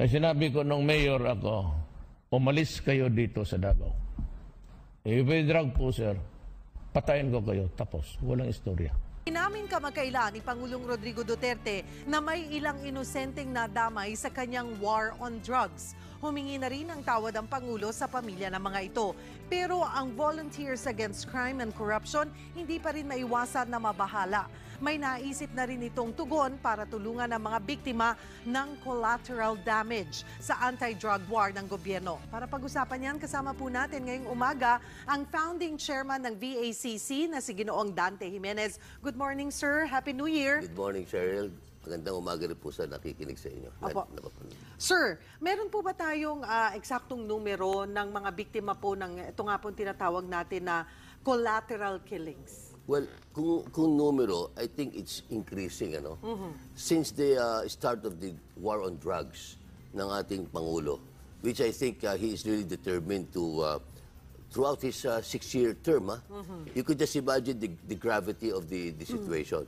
Kaya sinabi ko nung mayor ako, umalis kayo dito sa Davao. If may drug po, sir, patayin ko kayo. Tapos, walang istorya. Inamin kamakailan ni Pangulong Rodrigo Duterte na may ilang inosenteng nadamay sa kanyang war on drugs. Humingi na rin ang tawad ang Pangulo sa pamilya ng mga ito. Pero ang Volunteers Against Crime and Corruption hindi pa rin maiwasan na mabahala. May naisip na rin itong tugon para tulungan ang mga biktima ng collateral damage sa anti-drug war ng gobyerno. Para pag-usapan yan, kasama po natin ngayong umaga ang founding chairman ng VACC na si Ginoong Dante Jimenez. Good morning, sir. Happy New Year. Good morning, Cheryl. Magandang umaga rin po sa nakikinig sa inyo. Opo. Sir, meron po ba tayong eksaktong numero ng mga biktima po ng ito nga po tinatawag natin na collateral killings? Well, kung numero, I think it's increasing. Ano? Since the start of the war on drugs ng ating Pangulo, which I think he is really determined to, throughout his 6-year term, you could just imagine the gravity of the situation.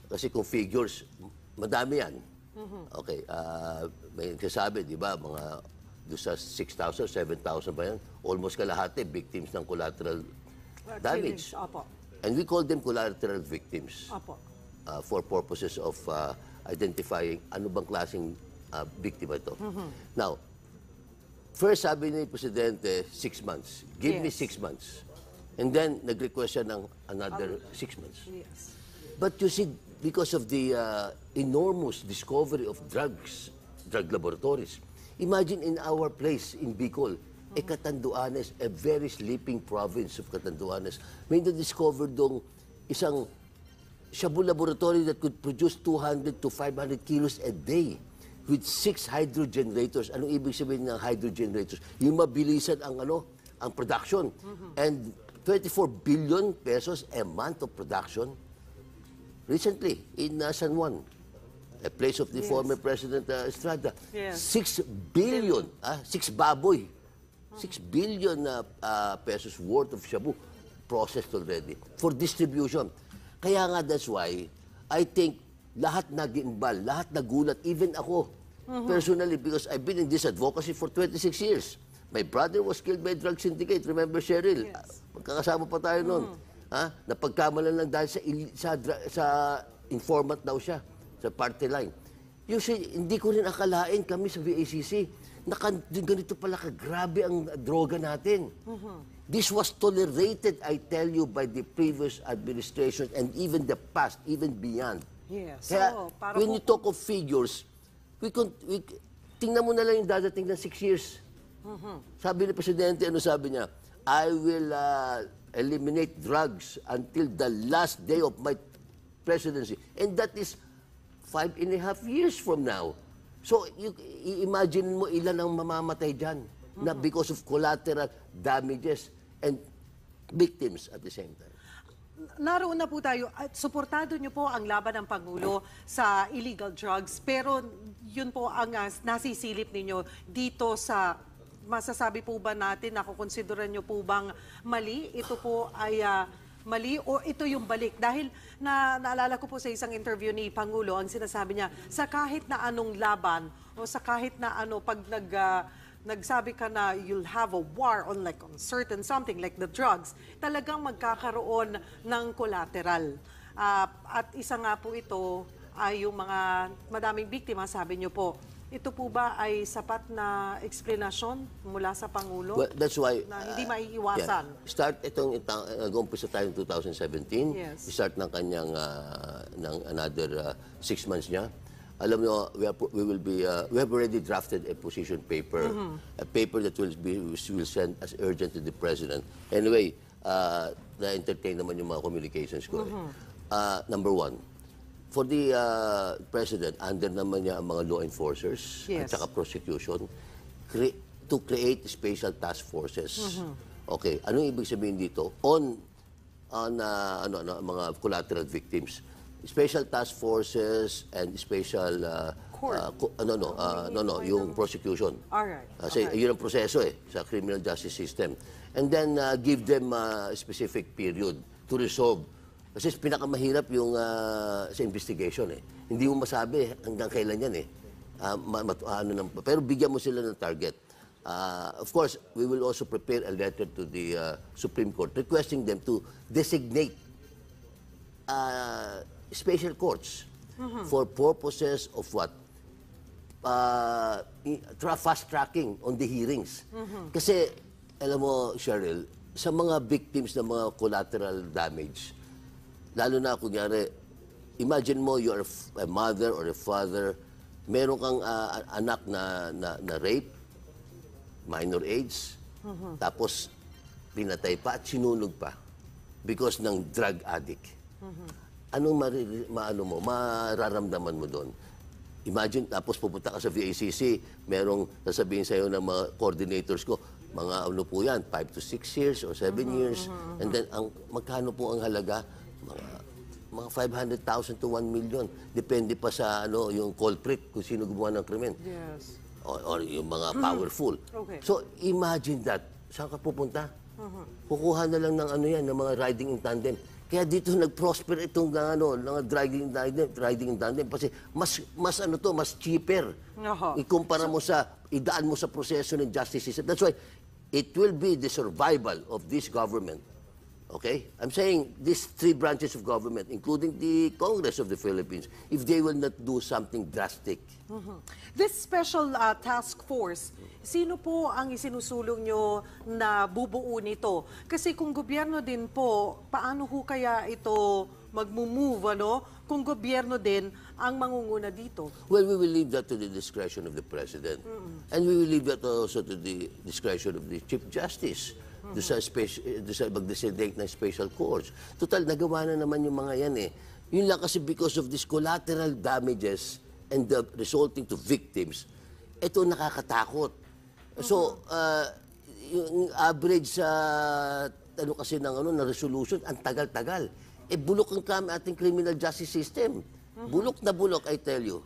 Kasi kung figures, madami yan. Okay, may nagsasabi, di ba, mga doon sa 6,000, 7,000 ba yan? Almost kalahati, victims ng collateral damage. Killings, opo. And we call them collateral victims Opo. for purposes of identifying ano bang klaseng biktima ito. Now, first sabi ni Presidente, 6 months. Give me 6 months. And then, nag-request siya ng another 6 months. Yes. But you see, because of the enormous discovery of drugs, drug laboratories, imagine in our place in Bicol, Catanduanes, a very sleeping province of Catanduanes, may na-discover dong isang shabu laboratory that could produce 200 to 500 kilos a day with 6 hydrogenerators. Anong ibig sabihin ng hydrogenerators? Yung mabilisan ang ang production. And 24 billion pesos a month of production. Recently, in San Juan, a place of the former President Estrada, 6 billion, 6 baboy, 6 billion pesos worth of shabu processed already for distribution. Kaya nga, that's why, I think, lahat nag-imbal, lahat nagulat, even ako, personally, because I've been in this advocacy for 26 years. My brother was killed by a drug syndicate. Remember, Cheryl? Yes. Magkakasama pa tayo noon. Napagkamalan lang dahil sa informant daw siya, sa party line. You see, hindi ko rin akalain kami sa VACC na ganito pala kagrabe ang droga natin. This was tolerated, I tell you, by the previous administration and even the past, even beyond. Yes. Kaya, when you talk of figures, tingnan mo na lang yung dadating ng 6 years. Sabi ni Presidente, ano sabi niya? I will eliminate drugs until the last day of my presidency. And that is 5.5 years from now. So, imagine mo ilan ang mamamatay dyan na because of collateral damages and victims at the same time. Naroon na po tayo at suportado niyo po ang laban ng Pangulo sa illegal drugs. Pero yun po ang nasisilip ninyo dito sa masasabi po ba natin, nakukonsideran nyo po bang mali? Ito po ay mali o ito yung balik? Dahil naalala ko po sa isang interview ni Pangulo, ang sinasabi niya, sa kahit na anong laban o sa kahit na ano, pag nagsabi ka na you'll have a war on like on certain something like the drugs, talagang magkakaroon ng collateral. At isa nga po ito ay yung mga madaming biktima, sabi niyo po. Ito po ba ay sapat na eksplanasyon mula sa Pangulo? Well, that's why na hindi maiiwasan. Start itong nag-umpisa tayo in 2017. Yes. Start ng kanyang ng another 6 months niya. Alam niyo, we have already drafted a position paper, a paper that will send as urgent to the President. Anyway, na-entertain naman yung mga communications ko. Number one, for the President, under naman niya ang mga law enforcers at saka prosecution to create special task forces. Okay, anong ibig sabihin dito? On mga collateral victims. Special task forces and special yung prosecution. Alright. Kasi yun ang proseso sa criminal justice system. And then give them a specific period to resolve. Kasi pinakamahirap yung sa investigation Hindi mo masabi hanggang kailan yan pero bigyan mo sila ng target. Of course, we will also prepare a letter to the Supreme Court requesting them to designate special courts for purposes of what? Fast tracking on the hearings. Kasi, alam mo, Cheryl, sa mga victims ng mga collateral damage, lalo na kunyari, imagine mo you're a mother or a father, meron kang anak na rape, minor age, tapos pinatay pa at sinunog pa because ng drug addict. Anong mararamdaman mo doon? Imagine, tapos pupunta ka sa VACC, merong sasabihin sa'yo ng mga coordinators ko, mga ano po yan, 5 to 6 years or 7 years. And then, magkano po ang halaga? Mga 500,000 to 1 million. Depende pa sa yung culprit, kung sino gumawa ng krimen. Yes. Or yung mga powerful. Okay. So, imagine that. Saan ka pupunta? Kukuha na lang ng ng mga riding in tandem. Kaya dito nag-prosper itong riding in tandem kasi mas cheaper. Ikumpara mo idaan mo sa proseso ng justice system. That's why it will be the survival of this government. Okay? I'm saying these 3 branches of government, including the Congress of the Philippines, if they will not do something drastic. This special task force, sino po ang isinusulong nyo na bubuo nito? Kasi kung gobyerno din po, paano ho kaya ito mag-move, kung gobyerno din ang mangunguna dito? Well, we will leave that to the discretion of the President. And we will leave that also to the discretion of the Chief Justice. Doon sa mag-designate ng special courts. Total, nagawa na naman yung mga yan eh. Yun lang kasi because of these collateral damages and the resulting to victims, ito nakakatakot. So, yung average sa kasi ng resolution, ang tagal-tagal. Bulok ang ating criminal justice system. Bulok na bulok, I tell you.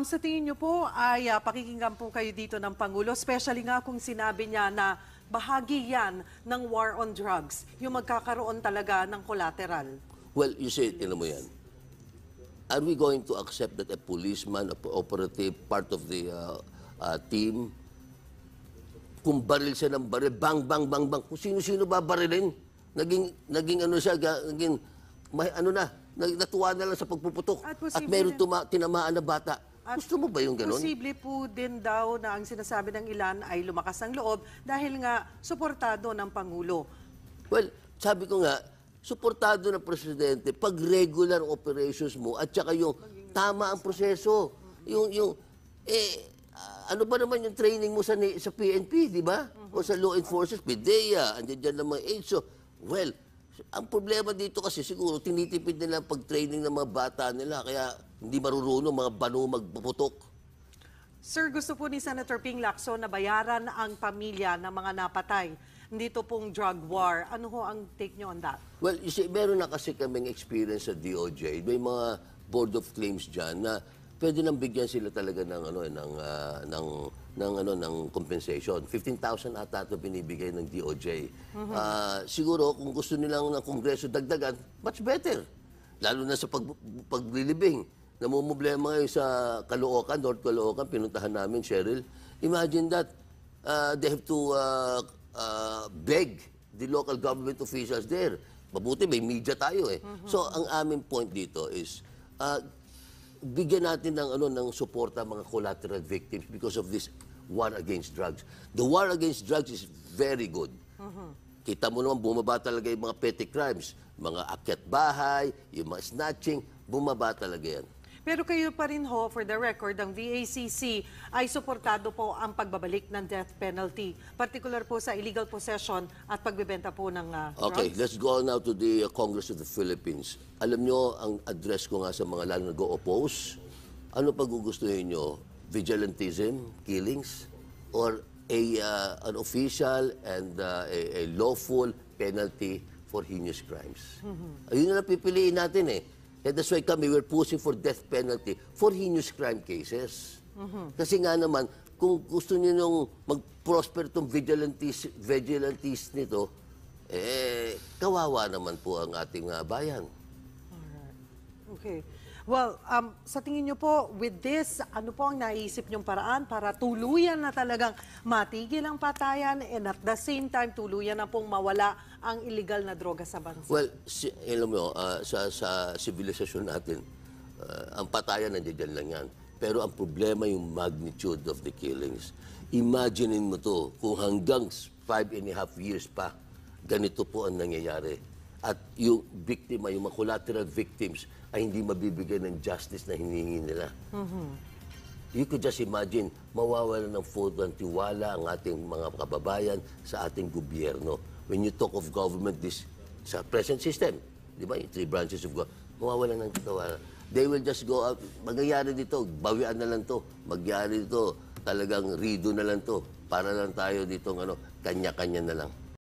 Sa tingin nyo po ay pakikinggan po kayo dito ng Pangulo, especially nga kung sinabi niya na bahagi yan ng war on drugs, yung magkakaroon talaga ng collateral. Well, you say, mo yan. Are we going to accept that a policeman, a operative, part of the team, kung baril siya ng baril, bang, bang, bang, bang, kung sino-sino ba barilin? Naging natuwa na lang sa pagpuputok. At meron tinamaan na bata. Gusto mo ba yung gano'n? Posible po din daw na ang sinasabi ng ilan ay lumakas ang loob dahil nga suportado ng Pangulo. Well, sabi ko nga, suportado ng Presidente pag regular operations mo at saka yung tama ang proseso. Ano ba naman yung training mo sa PNP, di ba? O sa law enforcement, PDEA, andyan dyan ng mga aids. So, well, ang problema dito kasi siguro tinitipid nila ang pag-training ng mga bata nila kaya hindi marurunong mga banu magpuputok. Sir, gusto po ni Senator Ping Lacson na bayaran ang pamilya ng mga napatay dito pong drug war. Ano ho ang take nyo on that? Well, you see, meron na kasi kaming experience sa DOJ. May mga board of claims dyan na pwede nang bigyan sila talaga ng compensation. 15,000 ata ito binibigay ng DOJ. Siguro kung gusto nilang ng Kongreso dagdagan, much better. Lalo na sa paglilibing. Namumblema ngayon sa Caloocan, North Caloocan, pinuntahan namin, Cheryl. Imagine that they have to beg the local government officials there. Mabuti, may media tayo eh. So, ang aming point dito is, bigyan natin ng suporta mga collateral victims because of this war against drugs. The war against drugs is very good. Kita mo naman, bumaba talaga yung mga petty crimes. Mga akyat bahay, yung mga snatching, bumaba talaga yan. Pero kayo pa rin ho, for the record, ang VACC ay suportado po ang pagbabalik ng death penalty, particular po sa illegal possession at pagbebenta po ng Okay, drugs. let's go now to the Congress of the Philippines. Alam nyo, ang address ko nga sa mga lalo nag-o-oppose, ano pag-gugustuhin nyo? Vigilantism, killings, or an official and a lawful penalty for heinous crimes? Ayun na lang pipiliin natin eh. And that's why we're pushing for death penalty for heinous crime cases. Kasi nga naman, kung gusto niyo nung mag-prosper itong vigilantes nito, kawawa naman po ang ating bayan. Alright. Okay. Well, sa tingin niyo po, with this, ano po ang naisip niyong paraan para tuluyan na talagang matigil ang patayan and at the same time, tuluyan na pong mawala ang illegal na droga sa bansa? Well, alam mo, sa sibilisasyon natin, ang patayan nandiyan lang yan. Pero ang problema yung magnitude of the killings. Imaginein mo to, kung hanggang 5.5 years pa, ganito po ang nangyayari. At yung biktima, yung mga collateral victims, ay hindi mabibigyan ng justice na hinihingi nila. You could just imagine, mawawala ng ng tiwala ang ating mga kababayan sa ating gobyerno. When you talk of government, sa present system, di ba, yung 3 branches of government, mawawala ng tiwala. They will just go out, magyayari dito, bawian na lang to, magyayari dito, talagang rido na lang to, para lang tayo dito, kanya-kanya na lang.